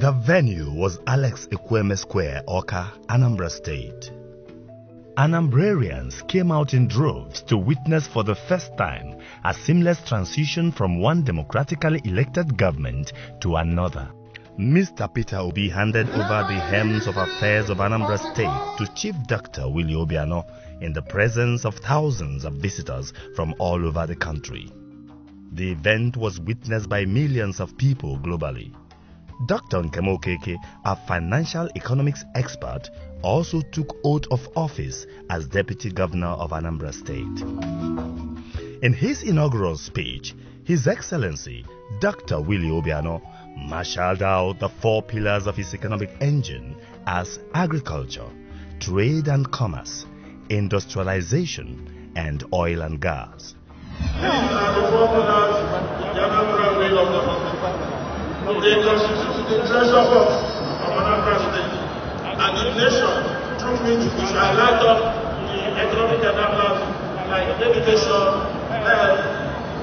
The venue was Alex Ekweme Square, Awka, Anambra State. Anambrarians came out in droves to witness for the first time a seamless transition from one democratically elected government to another. Mr. Peter Obi handed over the helms of affairs of Anambra State to Chief Dr. Willie Obiano in the presence of thousands of visitors from all over the country. The event was witnessed by millions of people globally. Dr. Nkemo Okeke, a financial economics expert, also took oath of office as Deputy Governor of Anambra State. In his inaugural speech, His Excellency Dr. Willie Obiano marshaled out the 4 pillars of his economic engine as agriculture, trade and commerce, industrialization, and oil and gas. These are the 4 pillars in the Anambra way of government. They constitute the treasure box of Anambra State, and the nation, through which we shall light up the economic enablers like education, health,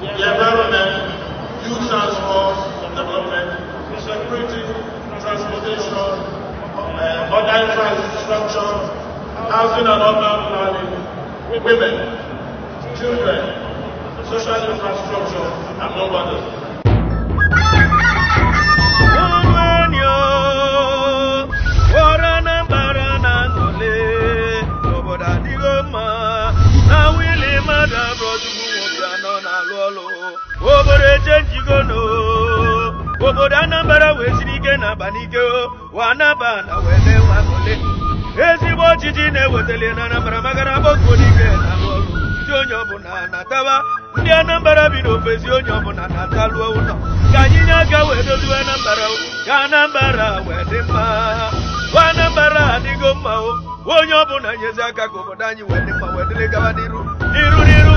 the environment, youth transport development, security, transportation, other infrastructure, housing and urban planning, women, children, social infrastructure, among others. Obodo Anambra wesirike na banike wanaba na wele wakole ezigbo ọchịchị na-ewetele na Anambra magara bọkodike na lụọ ndị onye ọbụla na-atawa ndị Anambra bi n'ofesi onye ọbụla na-atalụ ụlọ ka anyị nye aka wee dozie Anambra ka Anambra wee dị mma Anambra adịgo mma onye ọbụla nyezi aka ka obodo anyị wee dị mma wee dịrị gaba n'iru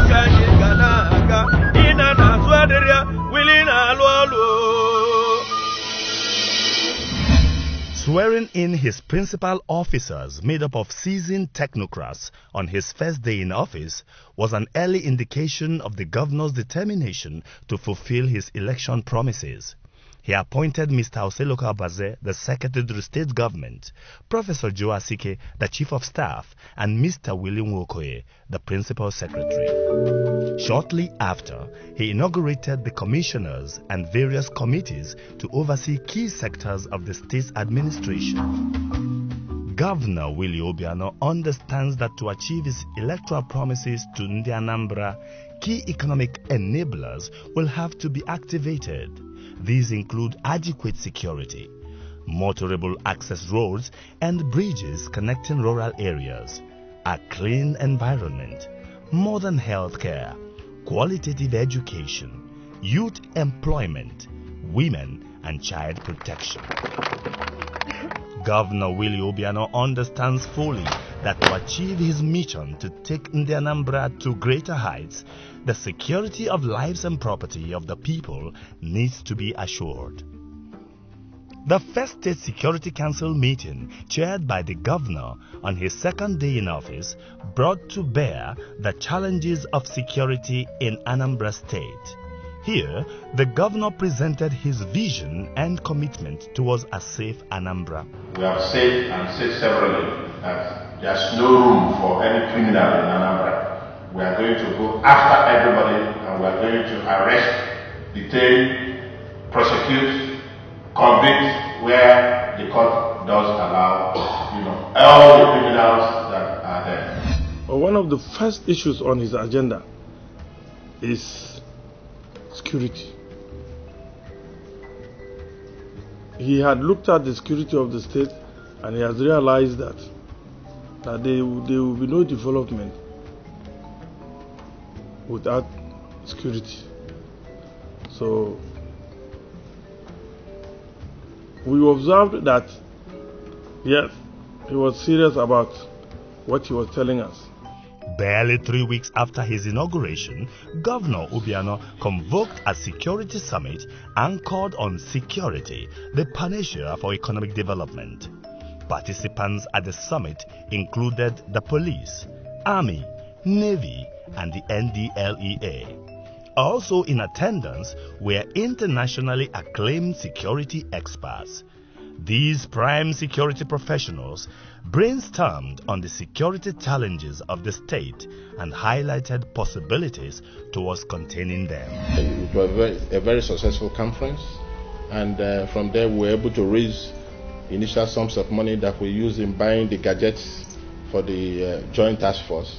ka anyị ga na-aga ịna na-azụ adịrịa Willie na-alụ ọlụ. Swearing in his principal officers made up of seasoned technocrats on his first day in office was an early indication of the governor's determination to fulfill his election promises. He appointed Mr. Oseloka Baze, the Secretary to the State Government, Professor Joe Asike, the Chief of Staff, and Mr. Willie Obiano, the Principal Secretary. Shortly after, he inaugurated the commissioners and various committees to oversee key sectors of the state's administration. Governor Willie Obiano understands that to achieve his electoral promises to Ndi Anambra, key economic enablers will have to be activated. These include adequate security, motorable access roads and bridges connecting rural areas, a clean environment, modern health care, qualitative education, youth employment, women and child protection. Governor Willie Obiano understands fully that to achieve his mission to take Ndi Anambra to greater heights, the security of lives and property of the people needs to be assured. The first State Security Council meeting, chaired by the governor on his second day in office, brought to bear the challenges of security in Anambra State. Here, the governor presented his vision and commitment towards a safe Anambra. We have said and said severally that there's no room for any criminal in Anambra. We are going to go after everybody and we are going to arrest, detain, prosecute, convict where the court does allow, all the criminals that are there. Well, one of the first issues on his agenda is security. He had looked at the security of the state and he has realized that there will be no development without security. So we observed that, yes, he was serious about what he was telling us. Barely 3 weeks after his inauguration, Governor Obiano convoked a security summit anchored on security, the panacea for economic development. Participants at the summit included the police, army, navy, and the NDLEA. Also in attendance were internationally acclaimed security experts. These prime security professionals brainstormed on the security challenges of the state and highlighted possibilities towards containing them. It was a very successful conference, and from there we were able to raise initial sums of money that we use in buying the gadgets for the joint task force.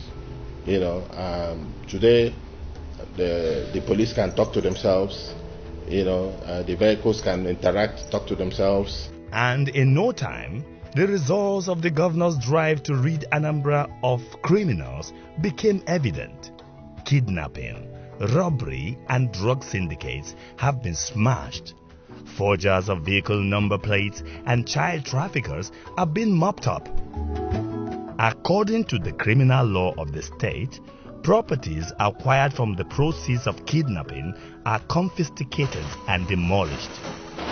Today the police can talk to themselves, the vehicles can interact, talk to themselves. And in no time, the results of the governor's drive to rid Anambra of criminals became evident. Kidnapping, robbery and drug syndicates have been smashed. Forgers of vehicle number plates and child traffickers are being mopped up. According to the criminal law of the state, properties acquired from the proceeds of kidnapping are confiscated and demolished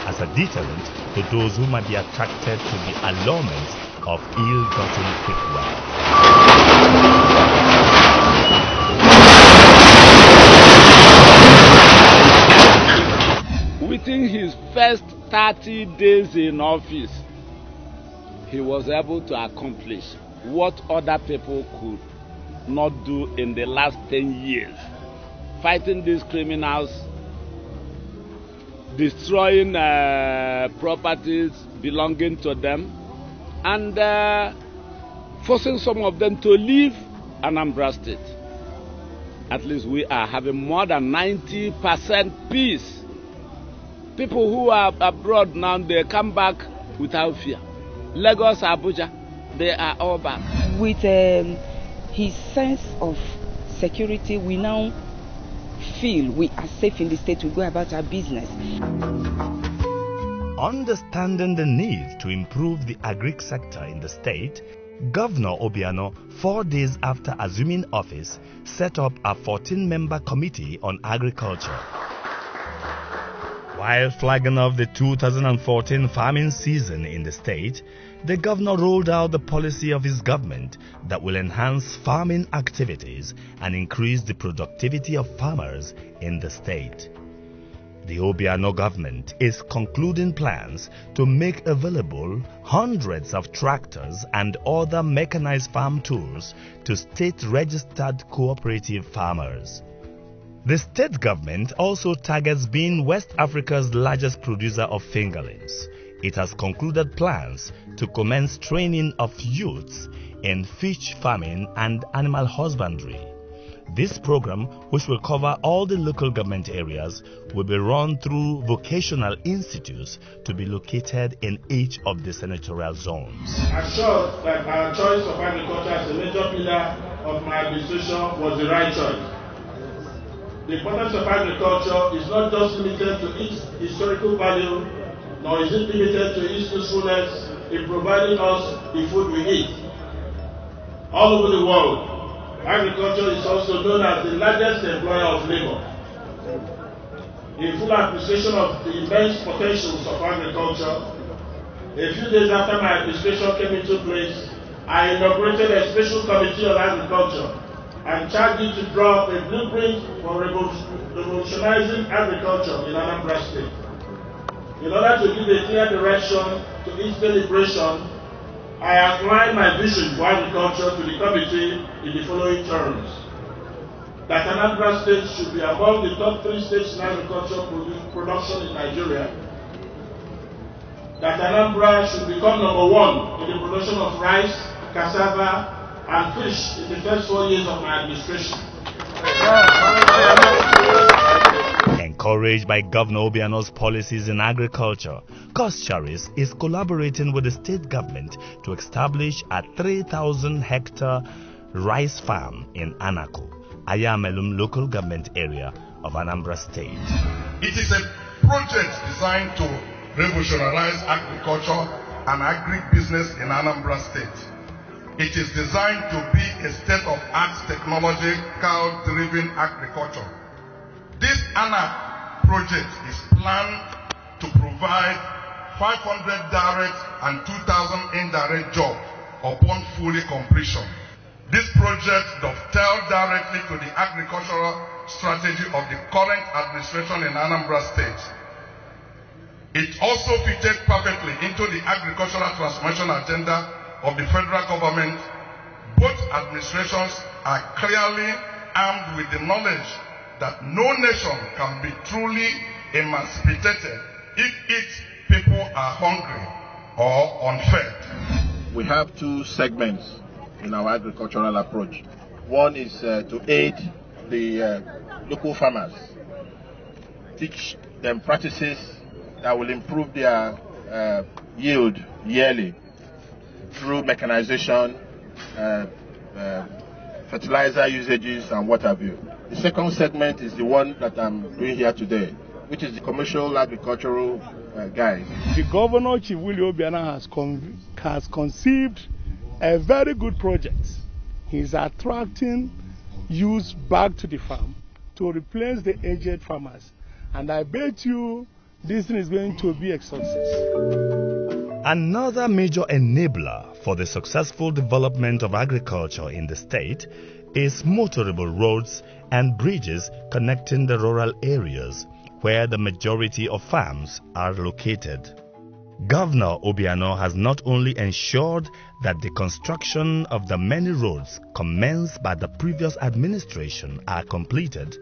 as a deterrent to those who might be attracted to the allurements of ill-gotten quick wealth. Within his first 30 days in office, he was able to accomplish what other people could not do in the last 10 years. Fighting these criminals, destroying properties belonging to them, and forcing some of them to leave Anambra State. At least we are having more than 90% peace. People who are abroad now, they come back without fear. Lagos, Abuja, they are all back. With his sense of security, we now feel we are safe in the state to go about our business. Understanding the need to improve the agric sector in the state, Governor Obiano, 4 days after assuming office, set up a 14-member committee on agriculture. While flagging off the 2014 farming season in the state, the governor rolled out the policy of his government that will enhance farming activities and increase the productivity of farmers in the state. The Obiano government is concluding plans to make available hundreds of tractors and other mechanized farm tools to state-registered cooperative farmers. The state government also targets being West Africa's largest producer of fingerlings. It has concluded plans to commence training of youths in fish farming and animal husbandry. This program, which will cover all the local government areas, will be run through vocational institutes to be located in each of the senatorial zones. I'm sure that our choice of agriculture as a major pillar of my administration was the right choice. The importance of agriculture is not just limited to its historical value, nor is it limited to its usefulness in providing us the food we eat. All over the world, agriculture is also known as the largest employer of labor. In full appreciation of the immense potentials of agriculture, a few days after my administration came into place, I inaugurated a special committee on agriculture and charged it to draw up a blueprint for revolutionizing agriculture in Anambra State. In order to give a clear direction to its deliberation, I outlined my vision for agriculture to the committee in the following terms. That Anambra State should be among the top 3 states in agricultural production in Nigeria. That Anambra should become number 1 in the production of rice, cassava, and fish in the first 4 years of my administration. Encouraged by Governor Obiano's policies in agriculture, Coscharis is collaborating with the state government to establish a 3,000-hectare rice farm in Anako, Ayamelum local government area of Anambra State. It is a project designed to revolutionize agriculture and agri-business in Anambra State. It is designed to be a state-of-art technological-driven agriculture. This ANAP project is planned to provide 500 direct and 2,000 indirect jobs upon fully completion. This project dovetails directly to the agricultural strategy of the current administration in Anambra State. It also fitted perfectly into the agricultural transformation agenda of the federal government. Both administrations are clearly armed with the knowledge that no nation can be truly emancipated if its people are hungry or unfed. We have two segments in our agricultural approach. One is to aid the local farmers, teach them practices that will improve their yield yearly through mechanization, fertilizer usages, and what have you. The second segment is the one that I'm doing here today, which is the commercial agricultural guide. The Governor, Chief Willie Obiano, has conceived a very good project. He's attracting youth back to the farm to replace the aged farmers. And I bet you this thing is going to be a success. Another major enabler for the successful development of agriculture in the state is motorable roads and bridges connecting the rural areas where the majority of farms are located. Governor Obiano has not only ensured that the construction of the many roads commenced by the previous administration are completed,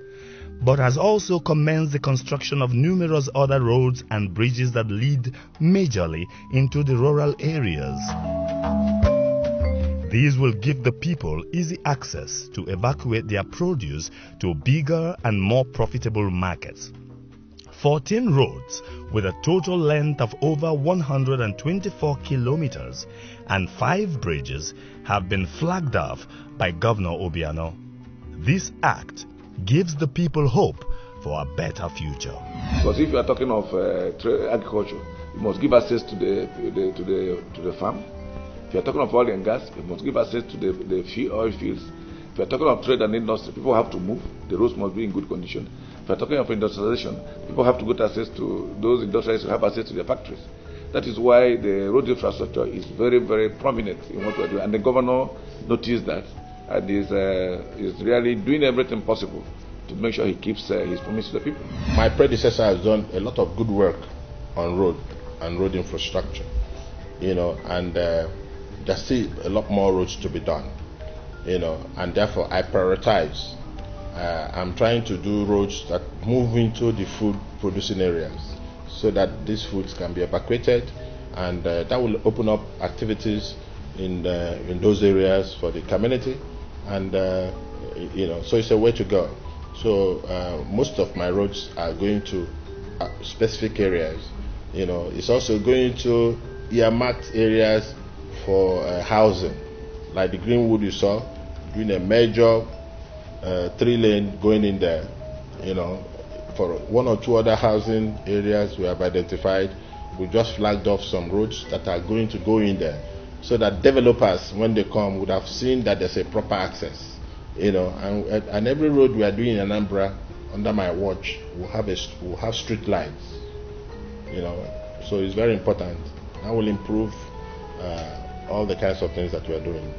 but has also commenced the construction of numerous other roads and bridges that lead majorly into the rural areas. These will give the people easy access to evacuate their produce to bigger and more profitable markets. 14 roads with a total length of over 124 kilometers and 5 bridges have been flagged off by Governor Obiano. This act gives the people hope for a better future. Because if you are talking of agriculture, you must give access to the farm. If you are talking of oil and gas, you must give access to the oil fields. If you are talking of trade and industry, people have to move. The roads must be in good condition. If you are talking of industrialization, people have to get access to those industrialists who have access to their factories. That is why the road infrastructure is very, very prominent in what we are doing. And the governor noticed that and is really doing everything possible to make sure he keeps his promise to the people. My predecessor has done a lot of good work on road and road infrastructure, and there's still a lot more roads to be done, and therefore I prioritize. I'm trying to do roads that move into the food producing areas so that these foods can be evacuated, and that will open up activities in those areas for the community, and so it's a way to go. So most of my roads are going to specific areas. It's also going to earmarked areas for housing, like the Greenwood you saw, doing a major 3-lane going in there. For 1 or 2 other housing areas we have identified, we just flagged off some roads that are going to go in there, so that developers, when they come, would have seen that there's a proper access. And every road we are doing in Anambra under my watch will have street lights. So it's very important. That will improve all the kinds of things that we are doing.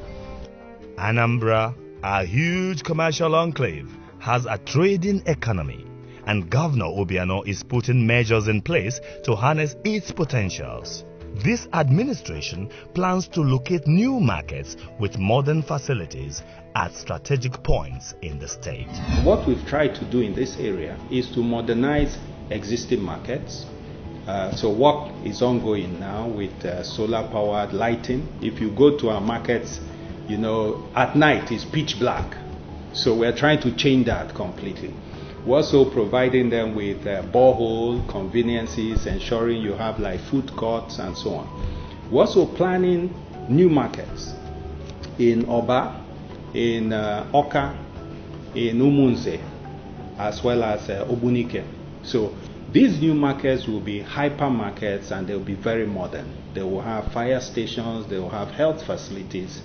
Anambra, a huge commercial enclave, has a trading economy, and Governor Obiano is putting measures in place to harness its potentials. This administration plans to locate new markets with modern facilities at strategic points in the state. What we've tried to do in this area is to modernize existing markets. So work is ongoing now with solar-powered lighting. If you go to our markets, at night it's pitch black. So we're trying to change that completely. We're also providing them with borehole conveniences, ensuring you have like food courts and so on. We're also planning new markets in Oba, in Oka, in Umunze, as well as Obunike. So these new markets will be hypermarkets, and they'll be very modern. They will have fire stations, they will have health facilities.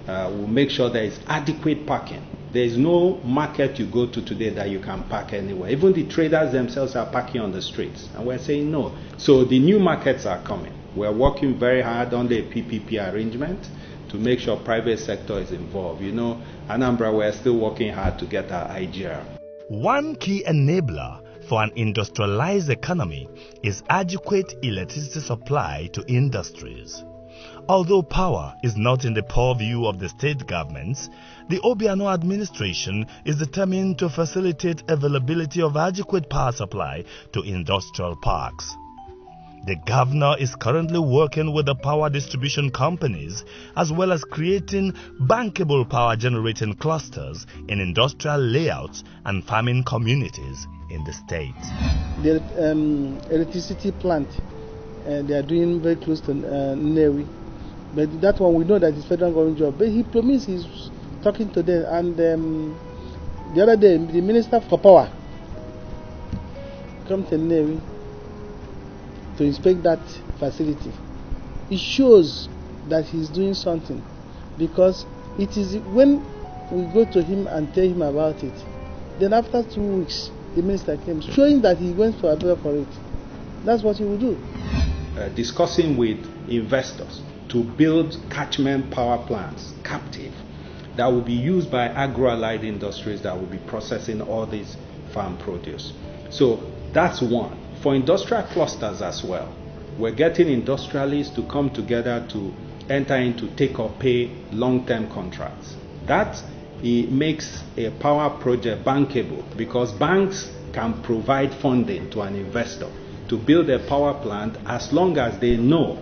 We'll make sure there is adequate parking. There is no market you go to today that you can park anywhere. Even the traders themselves are parking on the streets, and we're saying no. So the new markets are coming. We're working very hard on the PPP arrangement to make sure private sector is involved. Anambra, we're still working hard to get our IGR. One key enabler for an industrialized economy is adequate electricity supply to industries. Although power is not in the purview of the state governments, the Obiano administration is determined to facilitate availability of adequate power supply to industrial parks. The governor is currently working with the power distribution companies as well as creating bankable power generating clusters in industrial layouts and farming communities in the state. The electricity plant, they are doing very close to Nnewi. But that one we know that is federal government job. But he promised he's talking to them. And the other day, the Minister for Power come to Nnewi to inspect that facility. It shows that he's doing something, because it is when we go to him and tell him about it, then after 2 weeks the minister came, showing that he went to Anambra for it. That's what he will do. Discussing with investors to build catchment power plants, captive, that will be used by agro-allied industries that will be processing all these farm produce. So that's one. For industrial clusters as well, we're getting industrialists to come together to enter into take-or-pay long-term contracts. That it makes a power project bankable, because banks can provide funding to an investor to build a power plant as long as they know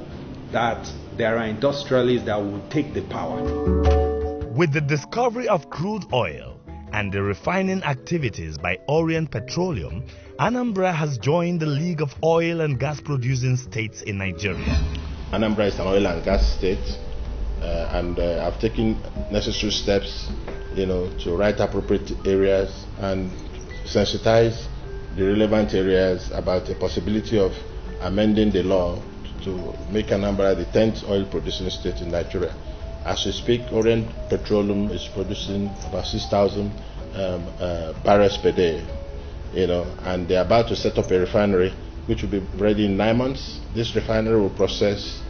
that there are industrialists that will take the power. With the discovery of crude oil and the refining activities by Orient Petroleum, Anambra has joined the League of Oil and Gas Producing States in Nigeria. Anambra is an oil and gas state, and I've taken necessary steps, to write appropriate areas and sensitize the relevant areas about the possibility of amending the law to make Anambra the 10th oil producing state in Nigeria. As we speak, Orient Petroleum is producing about 6,000 barrels per day, and they're about to set up a refinery which will be ready in 9 months. This refinery will process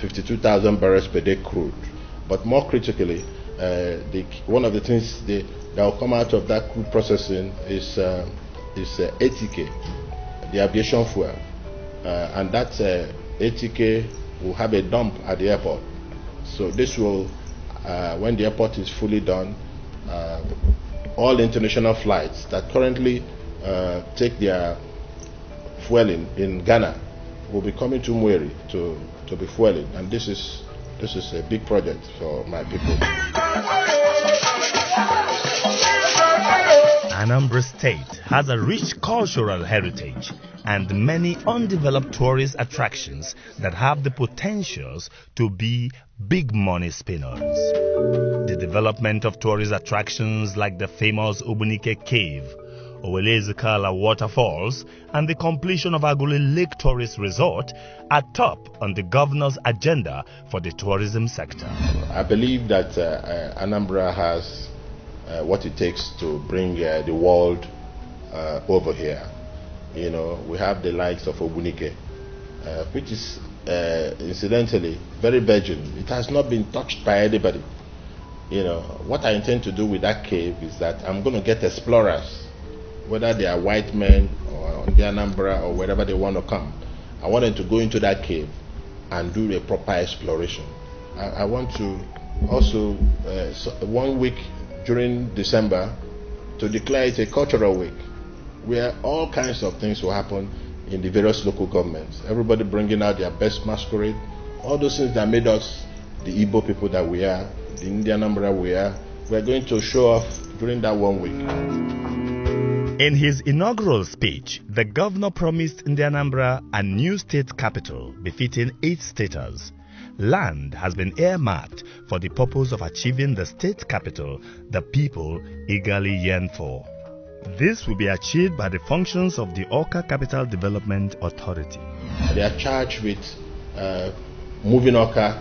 52,000 barrels per day crude. But more critically, one of the things that will come out of that crude processing is ATK, the aviation fuel, and that ATK will have a dump at the airport. So this will, when the airport is fully done, all international flights that currently take their fueling in Ghana will be coming to Mweri to be fueling, and this is a big project for my people. Anambra State has a rich cultural heritage and many undeveloped tourist attractions that have the potentials to be big money spinners. The development of tourist attractions like the famous Ogbunike Cave, Owelezekala Waterfalls, and the completion of Agule Lake Tourist Resort are top on the governor's agenda for the tourism sector. I believe that Anambra has what it takes to bring the world over here. We have the likes of Ogbunike, which is incidentally very virgin. It has not been touched by anybody. What I intend to do with that cave is that I'm going to get explorers, whether they are white men or the Anambra or wherever they want to come. I want them to go into that cave and do a proper exploration. I want to also 1 week during December to declare it a cultural week, where all kinds of things will happen in the various local governments. Everybody bringing out their best masquerade, all those things that made us the Igbo people that we are, the Indian Anambra we are. We're going to show off during that 1 week. In his inaugural speech, the governor promised in the Anambra a new state capital befitting 8 staters. Land has been earmarked for the purpose of achieving the state capital the people eagerly yearn for. This will be achieved by the functions of the Awka Capital Development Authority. They are charged with moving Awka,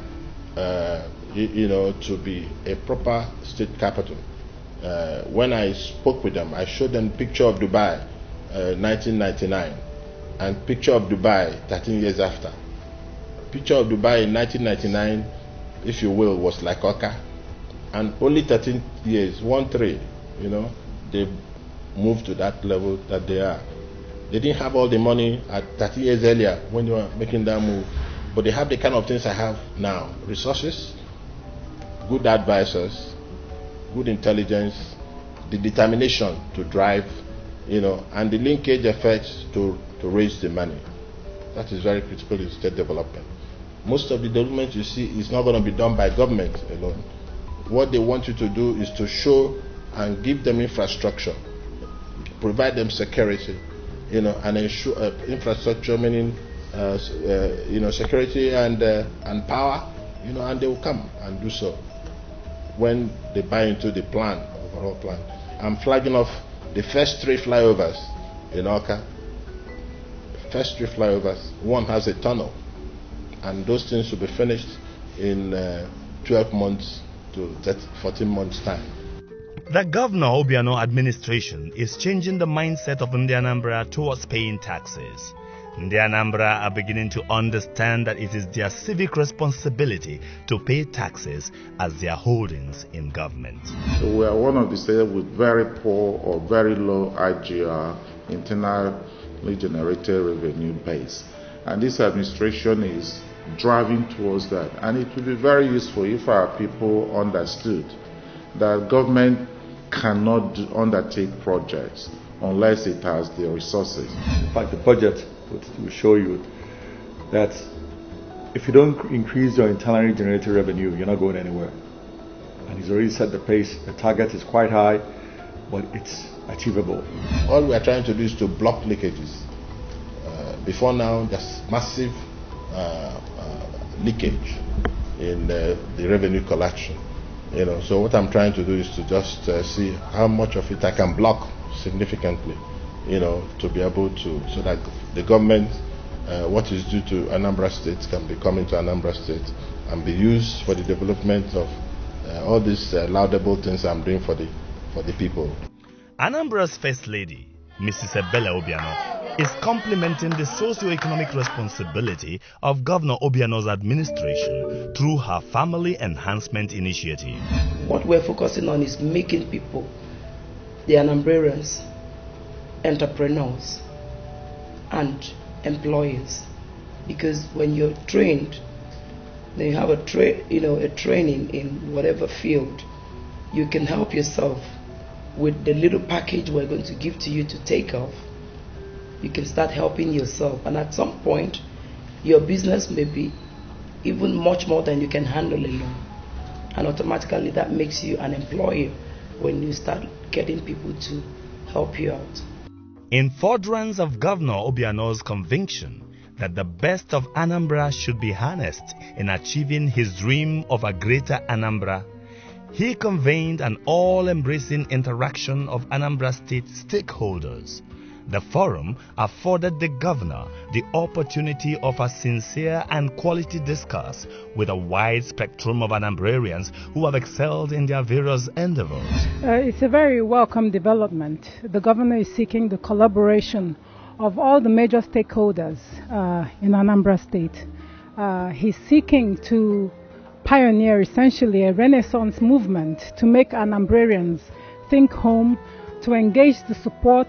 to be a proper state capital. When I spoke with them, I showed them picture of Dubai, 1999, and picture of Dubai 13 years after. Picture of Dubai in 1999, if you will, was like Awka, and only 13 years, 1-3, they moved to that level that they are. They didn't have all the money at 30 years earlier when they were making that move, but they have the kind of things I have now: resources, good advisors, good intelligence, the determination to drive, and the linkage effects to raise the money. That is very critical in state development. Most of the development you see is not going to be done by government alone. What they want you to do is to show and give them infrastructure, provide them security, and ensure infrastructure, meaning security and power, and they will come and do so when they buy into the plan, overall plan. I'm flagging off the first 3 flyovers in Oka. First 3 flyovers. One has a tunnel, and those things will be finished in 12 months to 14 months time. The Governor Obiano administration is changing the mindset of Ndi Anambra towards paying taxes. Ndi Anambra are beginning to understand that it is their civic responsibility to pay taxes as their holdings in government. We are one of the states with very poor or very low IGR, internally generated revenue base. And this administration is driving towards that. And it will be very useful if our people understood that government cannot undertake projects unless it has the resources. In fact, the budget will show you that if you don't increase your internally generated revenue, you're not going anywhere. And he's already set the pace. The target is quite high, but it's achievable. All we are trying to do is to block leakages. Before now, there's massive leakage in the revenue collection. So what I'm trying to do is to just see how much of it I can block significantly, to be able to, so that the government, what is due to Anambra State can be coming to Anambra State and be used for the development of all these laudable things I'm doing for the people. Anambra's First Lady, Mrs. WILLIE Obiano, is complementing the socio-economic responsibility of Governor Obiano's administration through her Family Enhancement Initiative. What we're focusing on is making people, the Anambrarians, entrepreneurs and employers, because when you're trained, then you have a training in whatever field, you can help yourself with the little package we're going to give to you to take off. You can start helping yourself, and at some point your business may be even much more than you can handle alone, and automatically that makes you an employer when you start getting people to help you out. In furtherance of Governor Obiano's conviction that the best of Anambra should be harnessed in achieving his dream of a greater Anambra, he convened an all-embracing interaction of Anambra State stakeholders. The forum afforded the governor the opportunity of a sincere and quality discourse with a wide spectrum of Anambrarians who have excelled in their various endeavors. It's a very welcome development. The governor is seeking the collaboration of all the major stakeholders in Anambra State. He's seeking to pioneer essentially a renaissance movement to make Anambrarians think home, to engage the support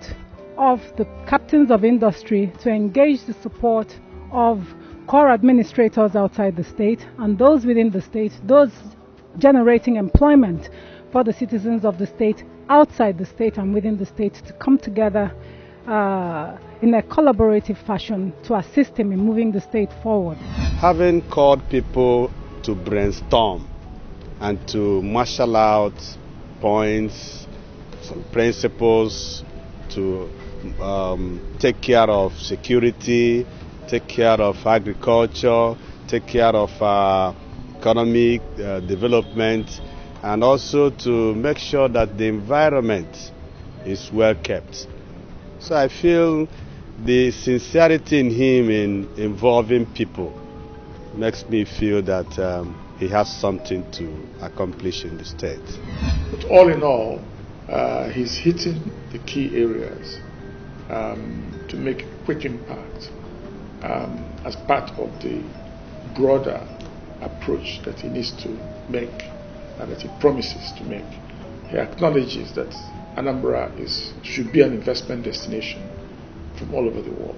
of the captains of industry, to engage the support of core administrators outside the state and those within the state, those generating employment for the citizens of the state outside the state and within the state, to come together in a collaborative fashion to assist him in moving the state forward. Having called people to brainstorm and to marshal out points, some principles to take care of security, take care of agriculture, take care of economic development, and also to make sure that the environment is well kept. So I feel the sincerity in him in involving people makes me feel that he has something to accomplish in the state. But all in all, he's hitting the key areas to make a quick impact as part of the broader approach that he needs to make and that he promises to make. He acknowledges that Anambra should be an investment destination from all over the world.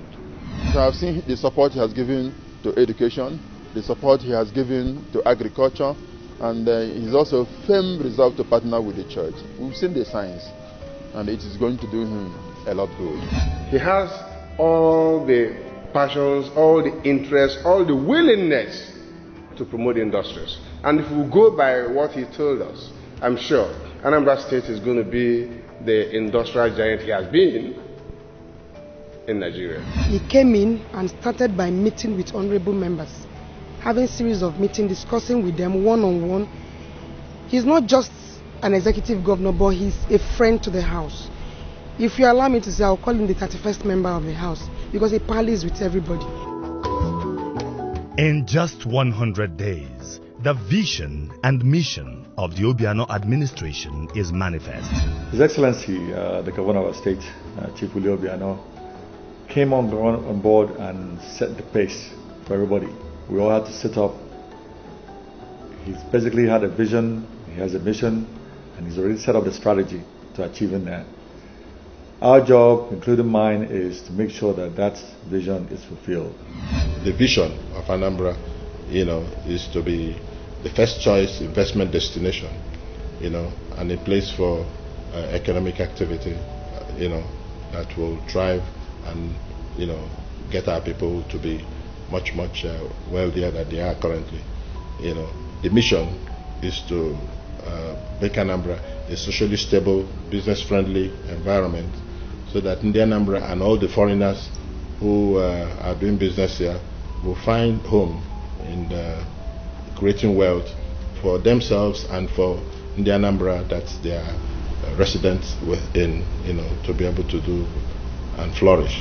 So I've seen the support he has given to education, the support he has given to agriculture, and he's also firm resolved to partner with the church. We've seen the signs, and it is going to do him a lot good. He has all the passions, all the interests, all the willingness to promote the industries. And if we go by what he told us, I'm sure Anambra State is going to be the industrial giant he has been in Nigeria. He came in and started by meeting with honorable members, having a series of meetings, discussing with them one-on-one. He's not just an executive governor, but he's a friend to the house. If you allow me to say, I'll call him the 31st member of the house, because he parleys with everybody. In just 100 days, the vision and mission of the Obiano administration is manifest. His Excellency, the Governor of our state, Chief WILLIE Obiano, came on board and set the pace for everybody. We all had to sit up. He's basically had a vision, he has a mission, and he's already set up the strategy to achieving that. Our job, including mine, is to make sure that that vision is fulfilled. The vision of Anambra, is to be the first choice investment destination, and a place for economic activity, that will thrive and, get our people to be much wealthier than they are currently. The mission is to make Anambra a socially stable, business-friendly environment, so that in Anambra and all the foreigners who are doing business here will find home in creating wealth for themselves and for the Anambra that they are residents within, to be able to do and flourish.